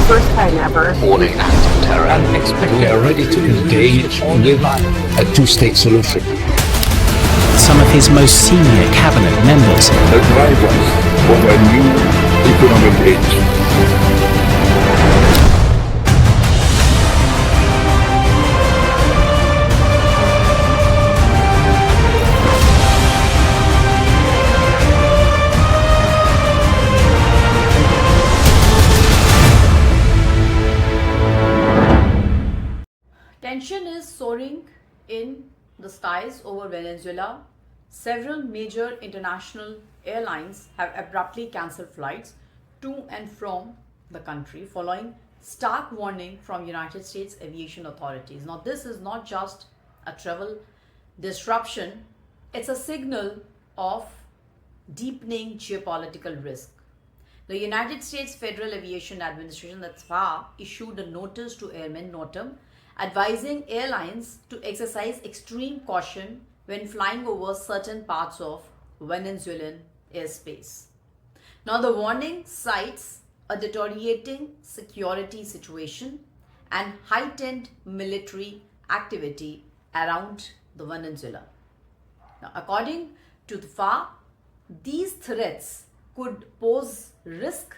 first time ever. Warning acts of terror. We are ready to engage with a two-state solution. Some of his most senior cabinet members The drivers of a new economic age. Tension is soaring in the skies over Venezuela. Several major international airlines have abruptly cancelled flights to and from the country following stark warning from United States aviation authorities. Now, this is not just a travel disruption, it's a signal of deepening geopolitical risk. The United States Federal Aviation Administration, that's FAA, issued a notice to airmen NOTAM advising airlines to exercise extreme caution when flying over certain parts of Venezuelan airspace. Now, the warning cites a deteriorating security situation and heightened military activity around the Venezuela. Now, according to the FAA, these threats could pose risk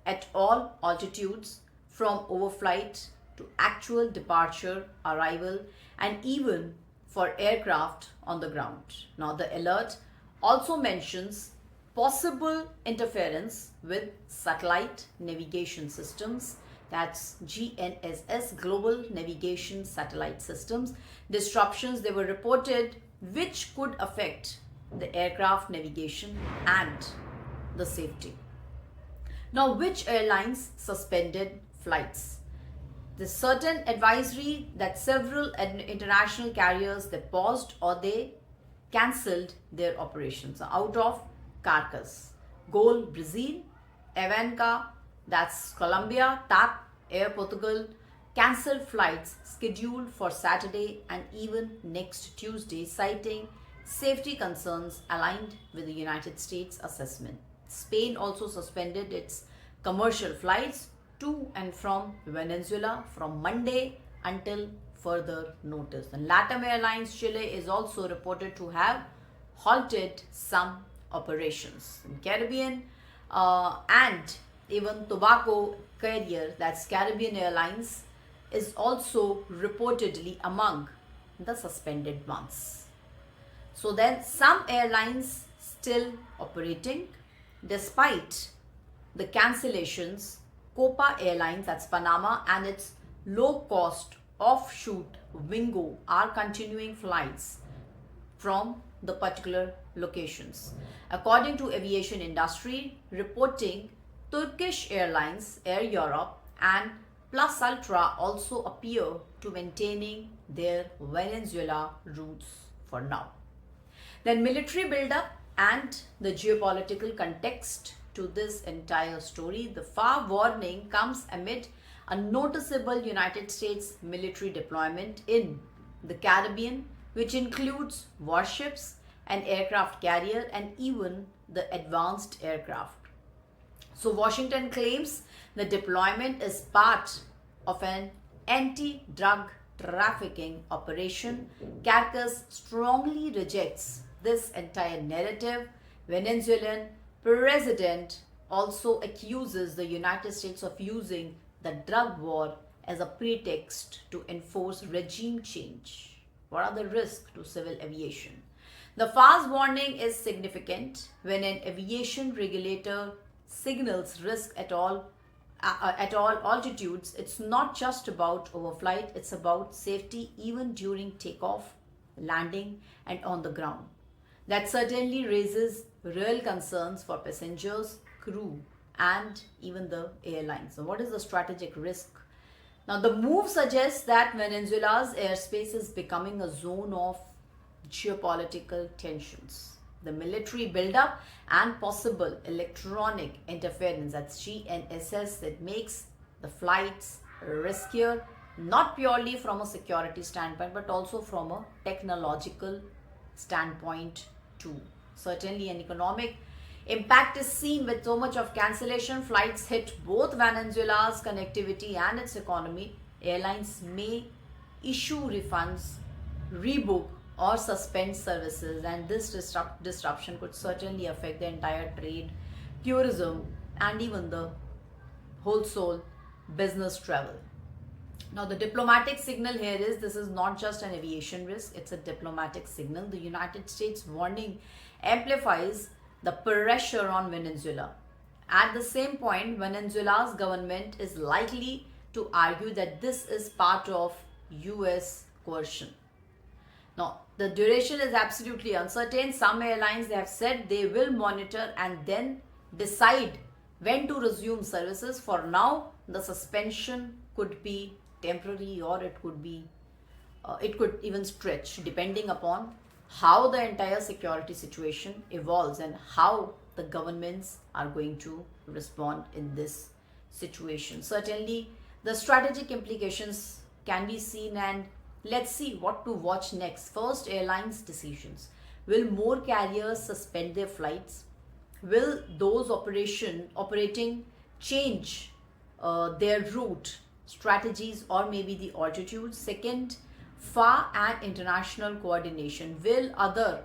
at all altitudes from overflight to actual departure, arrival, and even for aircraft on the ground. Now, the alert also mentions possible interference with satellite navigation systems, that's GNSS, Global Navigation Satellite Systems. Disruptions, they were reported, which could affect the aircraft navigation and the safety. Now, which airlines suspended flights? There's certain advisory that several international carriers, they paused or they cancelled their operations. Out of Caracas, Gol, Brazil, Avianca, that's Colombia, TAP, Air Portugal, cancelled flights scheduled for Saturday and even next Tuesday, citing safety concerns aligned with the United States assessment. Spain also suspended its commercial flights to and from Venezuela from Monday until further notice. And LATAM Airlines Chile is also reported to have halted some operations. In Caribbean and even Tobacco carrier, that's Caribbean Airlines, is also reportedly among the suspended ones. So then some airlines still operating despite the cancellations. Copa Airlines, that's Panama, and its low-cost offshoot Wingo are continuing flights from the particular locations. According to aviation industry reporting, Turkish Airlines, Air Europe, and Plus Ultra also appear to maintaining their Venezuela routes for now. Then military buildup and the geopolitical context to this entire story. The FAA warning comes amid a noticeable United States military deployment in the Caribbean, which includes warships, an aircraft carrier, and even the advanced aircraft. So Washington claims the deployment is part of an anti-drug trafficking operation. Caracas strongly rejects this entire narrative. Venezuelan president also accuses the United States of using the drug war as a pretext to enforce regime change. What are the risks to civil aviation? The FAA's warning is significant when an aviation regulator signals risk at all altitudes. It's not just about overflight, it's about safety even during takeoff, landing, and on the ground. That certainly raises real concerns for passengers, crew, and even the airlines. So what is the strategic risk? Now, the move suggests that Venezuela's airspace is becoming a zone of geopolitical tensions. The military buildup and possible electronic interference, that's GNSS, that makes the flights riskier, not purely from a security standpoint, but also from a technological standpoint too. Certainly an economic Impact is seen with so much of cancellation. Flights hit both Venezuela's connectivity and its economy. Airlines may issue refunds, rebook, or suspend services, and this disruption could certainly affect the entire trade, tourism, and even the wholesale business travel. Now, the diplomatic signal here is this is not just an aviation risk, it's a diplomatic signal. The United States warning amplifies the pressure on Venezuela. At the same point, Venezuela's government is likely to argue that this is part of US coercion. Now, the duration is absolutely uncertain. Some airlines, they have said they will monitor and then decide when to resume services. For now, the suspension could be temporary, or it could even stretch depending upon how the entire security situation evolves and how the governments are going to respond in this situation. Certainly, the strategic implications can be seen, and let's see what to watch next. First, airlines' decisions. Will more carriers suspend their flights? Will those operating change their route, strategies, or maybe the altitude? Second, far and international coordination. Will other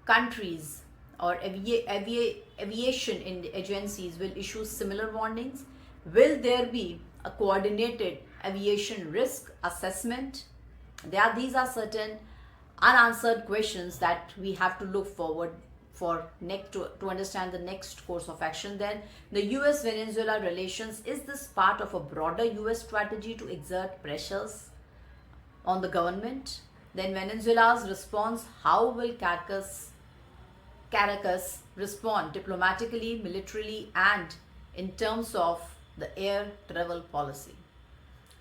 countries or aviation agencies will issue similar warnings? Will there be a coordinated aviation risk assessment? These are certain unanswered questions that we have to look forward for to understand the next course of action. Then the US-Venezuela relations, is this part of a broader US strategy to exert pressures on the government? Then Venezuela's response, how will Caracas respond diplomatically, militarily, and in terms of the air travel policy?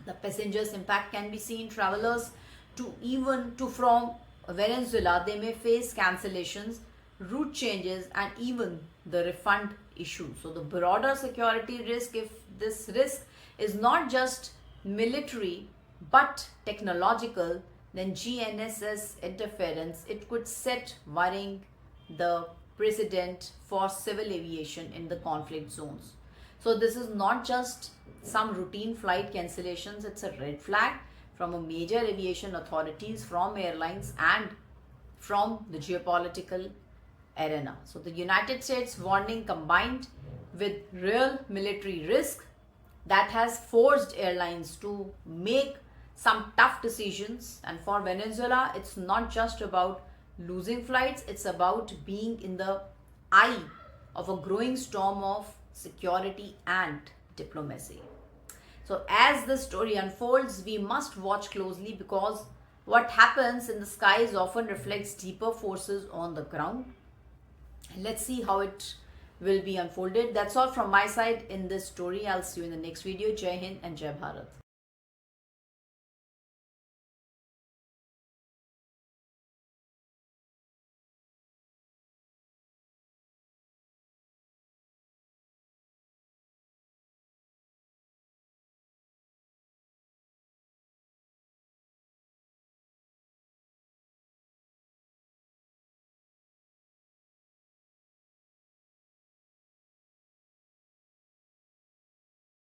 The passengers' impact can be seen. Travelers from Venezuela, they may face cancellations, route changes, and even the refund issue. So the broader security risk, if this risk is not just military but technological, then GNSS interference, it could set worrying the precedent for civil aviation in the conflict zones. So this is not just some routine flight cancellations, it's a red flag from a major aviation authorities, from airlines, and from the geopolitical arena. So the United States warning combined with real military risk that has forced airlines to make some tough decisions. And for Venezuela, it's not just about losing flights, it's about being in the eye of a growing storm of security and diplomacy. So as the story unfolds, we must watch closely, because what happens in the skies often reflects deeper forces on the ground. Let's see how it will be unfolded. That's all from my side in this story. I'll see you in the next video. Jai Hind and Jai Bharat.